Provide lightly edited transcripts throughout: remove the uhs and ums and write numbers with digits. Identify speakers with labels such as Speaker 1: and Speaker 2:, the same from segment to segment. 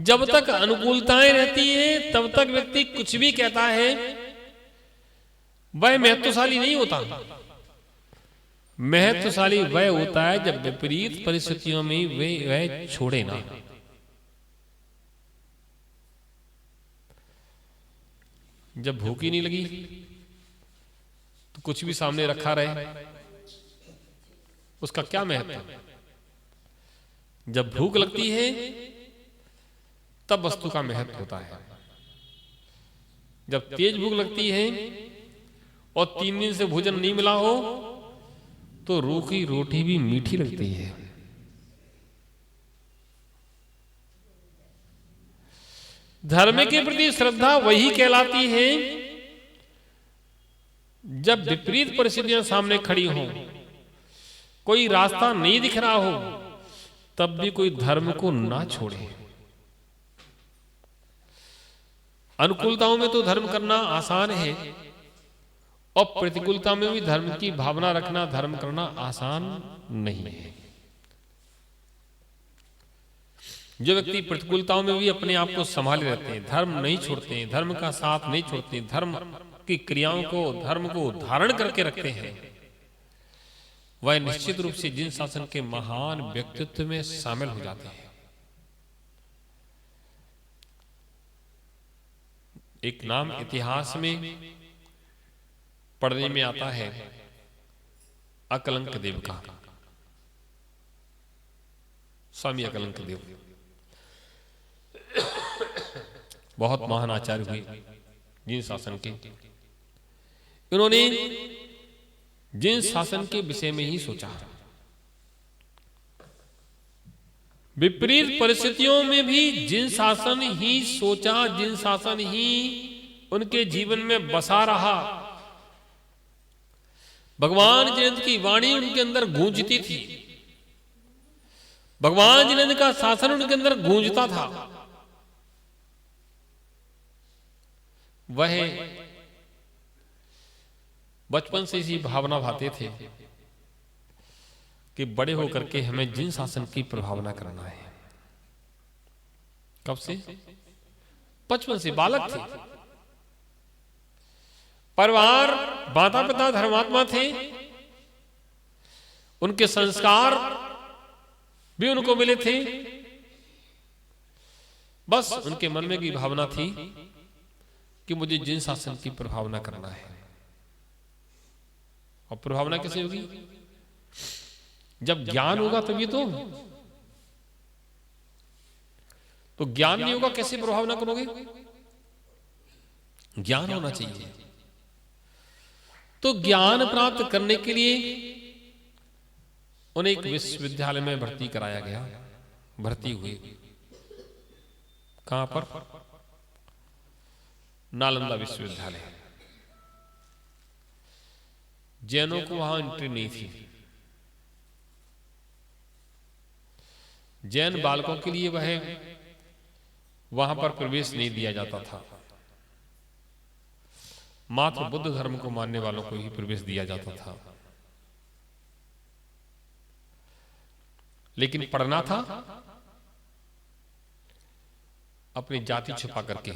Speaker 1: जब तक अनुकूलताएं रहती हैं तब तक व्यक्ति कुछ भी कहता है वह महत्वशाली नहीं होता। महत्वशाली वह होता है जब विपरीत परिस्थितियों में वह छोड़े ना। जब भूख ही नहीं लगी तो कुछ भी सामने रखा रहे, उसका क्या महत्व। जब भूख लगती है तब वस्तु का महत्व होता है। जब तेज भूख लगती है और 3 दिन से भोजन नहीं मिला हो तो रूखी रोटी भी मीठी लगती है। धर्म के प्रति श्रद्धा वही कहलाती है जब विपरीत परिस्थितियां सामने खड़ी हों, कोई रास्ता नहीं दिख रहा हो, तब भी कोई धर्म को ना छोड़े। अनुकूलताओं में तो धर्म करना आसान है और प्रतिकूलता में भी धर्म की भावना रखना, धर्म करना आसान नहीं है। जो व्यक्ति प्रतिकूलताओं में भी अपने आप को संभाले रहते हैं, धर्म नहीं छोड़ते हैं, धर्म का साथ नहीं छोड़ते, धर्म की क्रियाओं को, धर्म को धारण करके रखते हैं, वह निश्चित रूप से जिन शासन के महान व्यक्तित्व में शामिल हो जाते हैं। एक नाम इतिहास में पढ़ने में आता है अकलंक देव का, स्वामी अकलंक देव। बहुत महान आचार्य हुए जिन शासन के। इन्होंने जिन शासन के विषय में ही सोचा, विपरीत परिस्थितियों में भी जिन शासन ही सोचा, जिन शासन ही उनके जीवन में बसा रहा। भगवान जिनेंद्र की वाणी उनके अंदर गूंजती थी, भगवान जिनेंद्र का शासन उनके अंदर गूंजता था। वह बचपन से इसी भावना भाते थे कि बड़े होकर के हमें जिन शासन की प्रभावना करना है। कब से? बचपन से बालक थे। परिवार, माता पिता धर्मात्मा थे, उनके संस्कार भी उनको मिले थे। बस उनके मन में की भावना थी कि मुझे जिन शासन की प्रभावना करना है। और प्रभावना कैसे होगी? जब ज्ञान होगा तभी तो ज्ञान नहीं होगा कैसे प्रभावना करोगे? ज्ञान होना चाहिए। तो ज्ञान प्राप्त करने के लिए उन्हें एक विश्वविद्यालय में भर्ती कराया गया। भर्ती हुए कहां पर? नालंदा विश्वविद्यालय। जैनों को वहां एंट्री नहीं थी। जैन बालकों के लिए वहां पर प्रवेश नहीं दिया जाता था। मात्र बुद्ध धर्म को मानने वालों को ही प्रवेश दिया जाता था। लेकिन पढ़ना था अपनी जाति छुपा करके।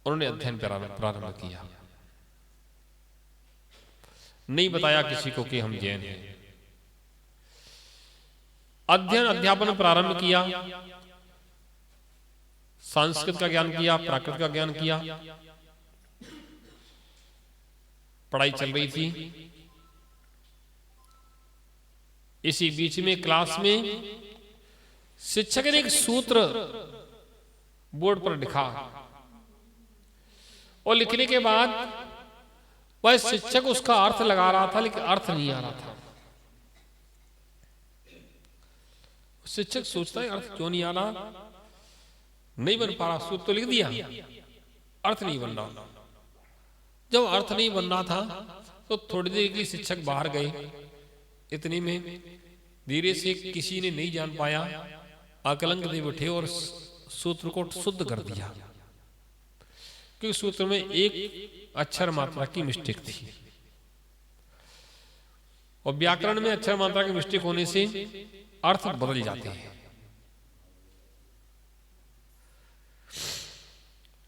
Speaker 1: उन्होंने अध्ययन प्रारंभ किया। नहीं बताया किसी को कि हम जैन हैं। अध्ययन अध्यापन प्रारंभ किया। संस्कृत का ज्ञान किया, प्राकृत का ज्ञान किया। पढ़ाई चल रही थी। इसी बीच में क्लास में शिक्षक ने एक सूत्र बोर्ड पर लिखा और लिखने के बाद वह शिक्षक उसका अर्थ लगा रहा था, लेकिन अर्थ नहीं आ रहा था। शिक्षक सोचता है अर्थ क्यों नहीं आ रहा, नहीं बन पा रहा। सूत्र तो लिख दिया, अर्थ नहीं बन रहा। जब अर्थ नहीं बन रहा था तो थोड़ी देर के लिए शिक्षक बाहर गए। इतने में धीरे से किसी ने नहीं जान पाया, अकलंक देव उठे और सूत्र को शुद्ध कर दिया, क्योंकि सूत्र में एक अक्षर मात्रा की मिस्टेक थी। और व्याकरण में अक्षर मात्रा की मिस्टेक होने से अर्थ बदल जाते हैं।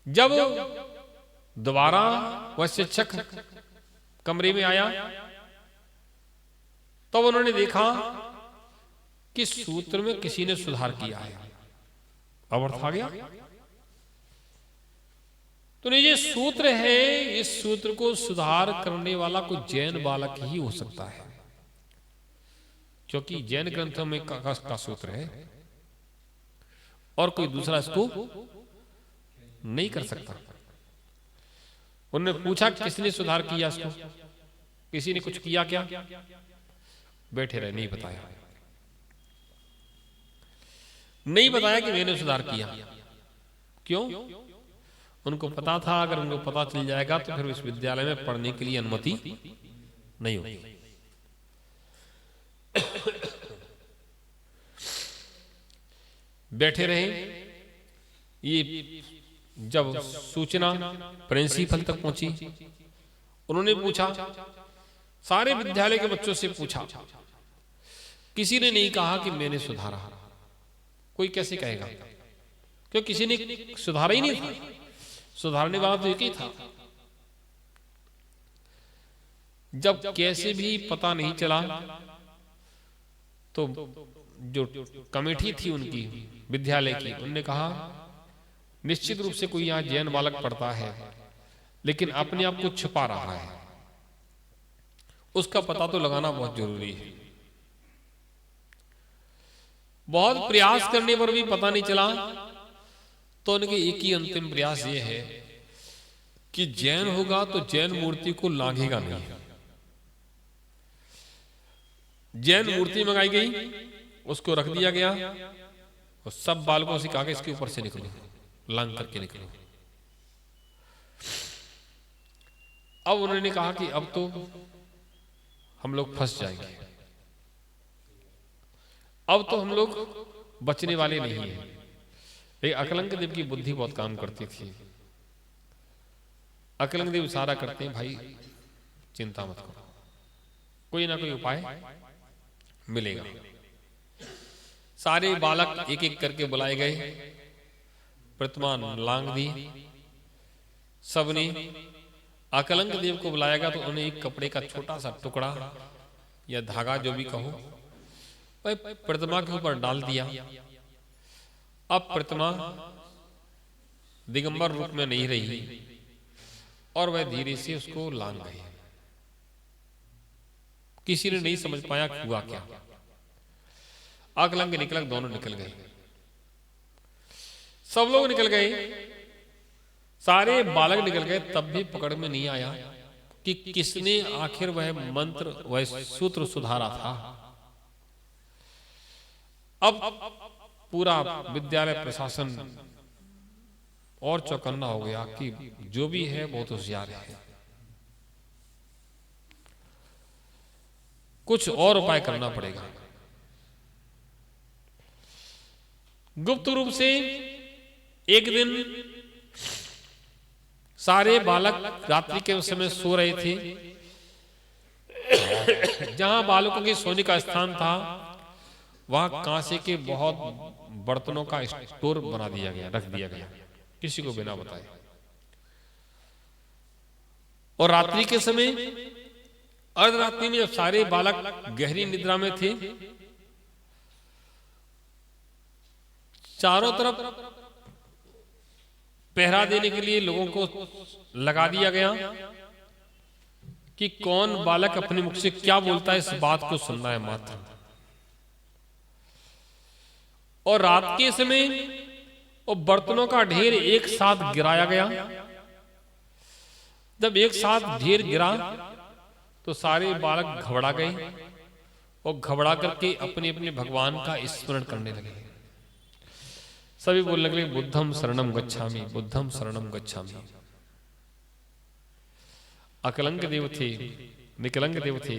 Speaker 1: जब दोबारा वह शिक्षक कमरे में आया तब तो उन्होंने देखा कि सूत्र में किसी ने सुधार किया है। अब अर्थ आ गया। तो ये सूत्र है, इस सूत्र को सुधार करने वाला कोई जैन बालक ही हो सकता है, क्योंकि जैन ग्रंथों में का सूत्र है और कोई दूसरा इसको नहीं कर सकता। उन्होंने पूछा किसने सुधार किया इसको, किसी ने कुछ किया क्या? बैठे रहे, नहीं बताया। नहीं बताया कि मैंने सुधार किया। क्यों? उनको पता था अगर उनको पता चल जाएगा तो फिर विश्वविद्यालय में पढ़ने के लिए अनुमति नहीं होगी। बैठे रहे। ये जब सूचना प्रिंसिपल तक पहुंची, उन्होंने पूछा, सारे विद्यालय के बच्चों से पूछा, किसी ने नहीं कहा कि मैंने सुधारा। कोई कैसे कहेगा? क्यों किसी ने सुधारा ही नहीं था। सुधारने वाला तो एक ही था। जब कैसे भी पता नहीं चला तो जो कमेटी थी उनकी विद्यालय की, उन्होंने कहा निश्चित रूप से कोई यहां जैन बालक पढ़ता है लेकिन अपने आप को छुपा रहा है, उसका पता तो लगाना बहुत जरूरी है। बहुत प्रयास करने पर भी पता नहीं चला तो उनके एक ही अंतिम प्रयास ये है कि जैन होगा तो जैन मूर्ति को लांघेगा नहीं। जैन मूर्ति मंगाई गई, उसको रख दिया गया और सब बालकों से कहा कि इसके ऊपर से निकलो, लांघ करके निकलो। अब उन्होंने कहा कि अब तो हम लोग फंस जाएंगे, अब तो हम लोग बचने वाले नहीं हैं। लेकिन अकलंक देव की बुद्धि बहुत काम करती थी। अकलंक देव इशारा करते हैं, भाई चिंता मत करो, कोई ना कोई उपाय मिलेगा। सारे बालक एक एक करके बुलाए गए, प्रतिमा लांग दी सबने। अकलंक देव को बुलाया गया तो उन्हें एक कपड़े का छोटा सा टुकड़ा या धागा जो भी कहो वह प्रतिमा के ऊपर डाल दिया। अब प्रतिमा दिगंबर रूप में नहीं रही और वह धीरे से उसको लांग गए। किसी ने नहीं समझ पाया हुआ क्या। अकलंक निकलक दोनों निकल गए, सब लोग निकल गए, सारे बालक निकल गए, तब भी पकड़ में नहीं आया कि किसने आखिर वह मंत्र वह सूत्र सुधारा था। अब पूरा विद्यालय प्रशासन और चौकन्ना हो गया कि जो भी है बहुत होशियार है, कुछ और उपाय करना पड़ेगा। गुप्त रूप से एक दिन सारे बालक रात्रि के समय सो रहे थे। जहां बालकों के सोने का स्थान था वहां कांसे के बहुत बर्तनों का स्टोर बना दिया गया, रख दिया गया, किसी को बिना बताए। और रात्रि के समय अर्धरात्रि में जब सारे बालक गहरी निद्रा में थे, चारों तरफ पहरा देने के लिए लोगों को लगा दिया गया कि कौन बालक अपने मुख से क्या बोलता है, इस बात को सुनना है मात्र। और रात के समय वो बर्तनों का ढेर एक साथ गिराया गया। जब एक साथ ढेर गिरा तो सारे बालक घबरा गए और घबरा करके अपने अपने भगवान का स्मरण करने लगे। सभी बोलने लगे बुद्धम शरणम गच्छामि, बुद्धम शरणम गच्छामि। अकलंक देव थे, निकलंक देव थे,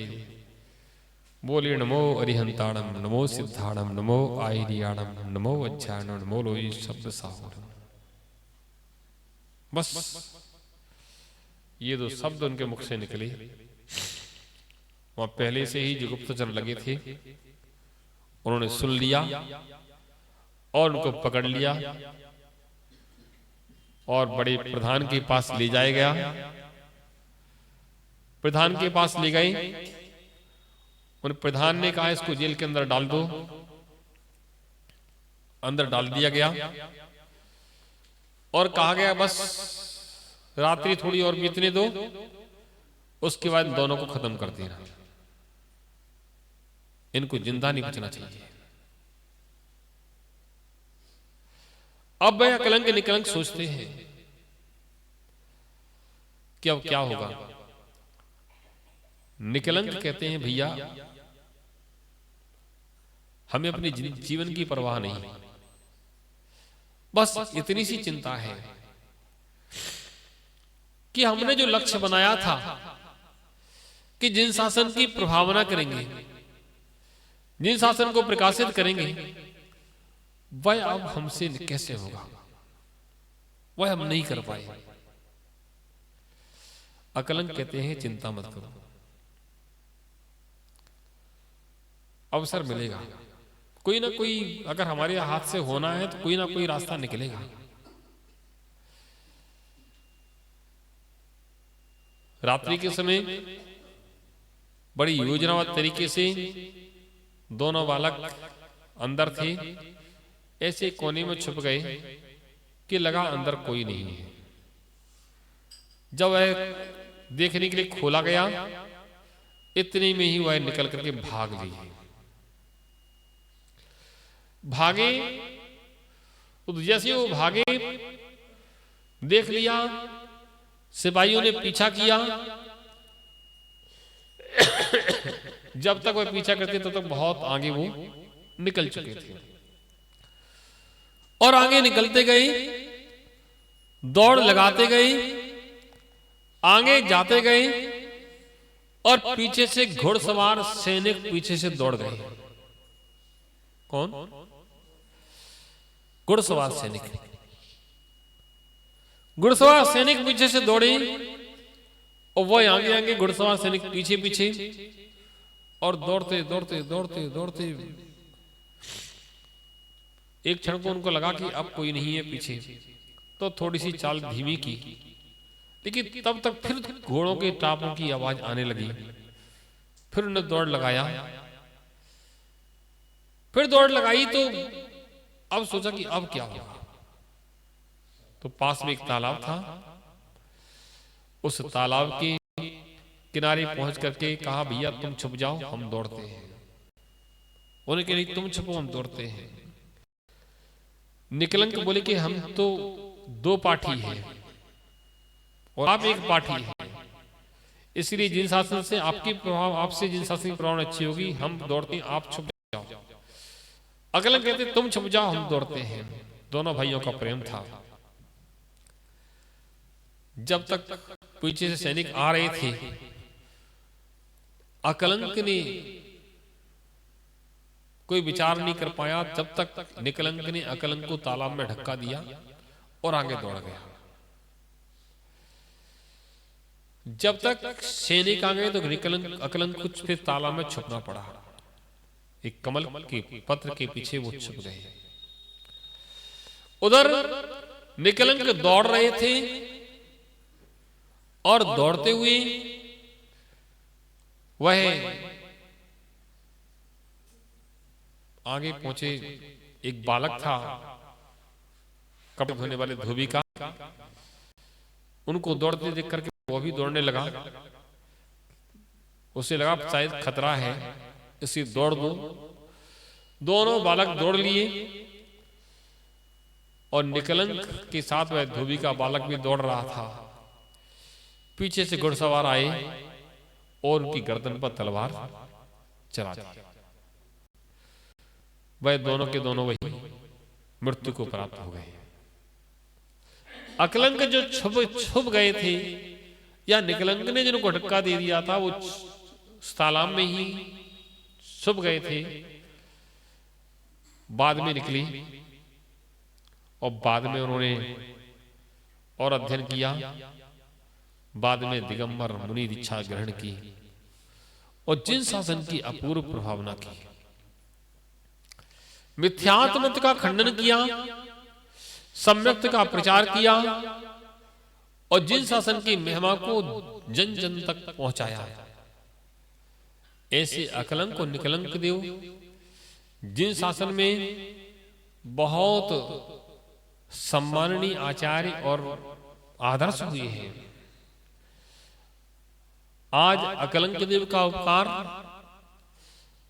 Speaker 1: बोले नमो अरिहंताणम, नमो सिद्धाणम, नमो आयरियाणम, नमो वज्जायणम, नमो लोई शब्द साहुरम। बस ये दो शब्द उनके मुख से निकले। वहां पहले से ही जो गुप्तचर लगे थे उन्होंने सुन लिया और उनको पकड़ लिया और बड़े प्रधान के पास ले जाया गया। प्रधान के पास ले गए, उन प्रधान ने कहा इसको जेल के अंदर डाल दो। अंदर डाल दिया गया और कहा गया बस रात्रि थोड़ी और बीतने दो, उसके बाद दोनों को खत्म कर देना, इनको जिंदा नहीं बचना चाहिए। अब वह अकलंक निकलंक सोचते हैं कि अब क्या होगा। निकलंक कहते हैं भैया हमें अपने जीवन की परवाह नहीं, बस इतनी सी चिंता है कि हमने जो लक्ष्य बनाया था कि जिन शासन की प्रभावना करेंगे, जिन शासन को प्रकाशित करेंगे, वह अब हमसे कैसे होगा, वह हम नहीं कर पाए। अकलंक कहते हैं चिंता मत करो, अवसर मिलेगा, कोई ना कोई अगर हमारे हाथ से होना है तो कोई ना कोई रास्ता निकलेगा। रात्रि के समय बड़ी योजनाबद्ध तरीके से दोनों बालक अंदर थे, ऐसे कोने में छुप गए कि लगा अंदर कोई नहीं है। जब वह देखने के लिए खोला गया, इतने में ही वह निकल करके भाग लिए। भागे तो जैसे वो भागे देख लिया, सिपाहियों ने पीछा किया। जब तक वह पीछा करते तब तक बहुत आगे वो निकल चुके थे और आगे निकलते गए, दौड़ लगाते गए, आगे जाते गए और पीछे से घुड़सवार सैनिक पीछे से दौड़ गए। कौन? घुड़सवार सैनिक। घुड़सवार सैनिक पीछे से दौड़े और वह आगे आगे, घुड़सवार सैनिक पीछे पीछे, और दौड़ते दौड़ते दौड़ते दौड़ते एक क्षण को उनको लगा कि अब कोई नहीं है पीछे, तो थोड़ी सी चाल धीमी की, लेकिन तब तक फिर घोड़ों के टापों की आवाज आने लगी। फिर उन्हें दौड़ लगाया, फिर दौड़ लगाई तो अब सोचा कि अब क्या होगा। तो पास में एक तालाब था, उस तालाब के किनारे पहुंच करके कहा भैया तुम छुप जाओ, हम दौड़ते हैं। उन्हें कह नहीं तुम छुपो, हम दौड़ते हैं। निकलंक बोले कि हम तो दो पाठी हैं और आप एक पाठी हैं, इसलिए जिन शासन से आपकी प्रभाव, आपसे जिन शासन की प्रभाव अच्छी होगी, हम दौड़ते हैं, आप छुप जाओ। अकलंक कहते तुम छुप जाओ, हम दौड़ते हैं। दोनों भाइयों का प्रेम था। जब तक पीछे से सैनिक आ रहे थे, अकलंक ने कोई विचार नहीं कर पाया। जब तक निकलंक ने अकलंक को तालाब में धक्का दिया और आगे दौड़ गया। जब तक सैनिक आ गए तो निकलंक अकलंक कुछ फिर तालाब में छुपना पड़ा। एक कमल के पत्र के पीछे वो छुप गए। उधर निकलंक दौड़ रहे थे और दौड़ते हुए वह आगे पहुंचे। एक बालक था, कपड़े धोने वाले धोबी का, उनको दौड़ते देख करके वो भी दौड़ने लगा। उसे लगा शायद खतरा है, इसे दौड़ दो। दोनों बालक दौड़ लिए और निकलंक के साथ वह धोबी का बालक भी दौड़ रहा था। पीछे से घुड़सवार आए और उनकी गर्दन पर तलवार चला दी। वह दोनों के दोनों वही मृत्यु को प्राप्त हो गए। अकलंक जो छुप गए थे, या निकलंक ने जिनको धक्का दे दिया था, वो तालाब में ही छुप गए थे। बाद में निकली और बाद में उन्होंने और अध्ययन किया। बाद में दिगंबर मुनि दीक्षा ग्रहण की और जिन शासन की अपूर्व प्रभावना की, मिथ्यात्व मत का खंडन किया, सम्यक्त का प्रचार किया और जिन शासन की महिमा को जन जन तक पहुंचाया। ऐसे अकलंक को निकलंक देव जिन शासन में बहुत सम्माननीय आचार्य और आदर्श हुए हैं, आज अकलंक देव का उपकार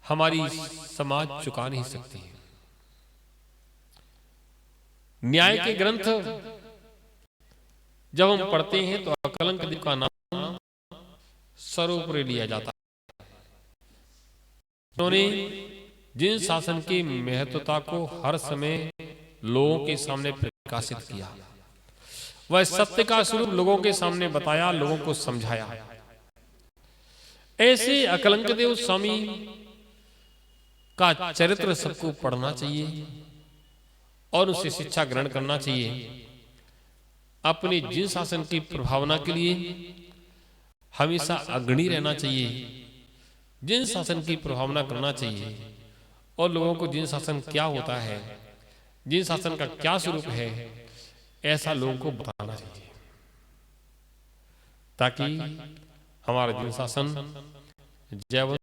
Speaker 1: हमारी समाज चुका नहीं सकती। न्याय के ग्रंथ जब हम पढ़ते हैं तो अकलंक देव का नाम सर्वोपरि लिया जाता है। उन्होंने जिन शासन की महत्वता को हर समय लोगों के सामने प्रकाशित किया, वह सत्य का स्वरूप लोगों के सामने बताया, लोगों को समझाया। ऐसे अकलंक देव स्वामी का चरित्र सबको पढ़ना चाहिए और उससे शिक्षा ग्रहण करना चाहिए। अपने जिन शासन की प्रभावना के लिए हमेशा अग्रणी रहना चाहिए, जिन शासन की प्रभावना करना चाहिए और लोगों को जिन शासन क्या होता है, जिन शासन का क्या स्वरूप है, ऐसा लोगों को बताना चाहिए, ताकि हमारा जिन शासन जय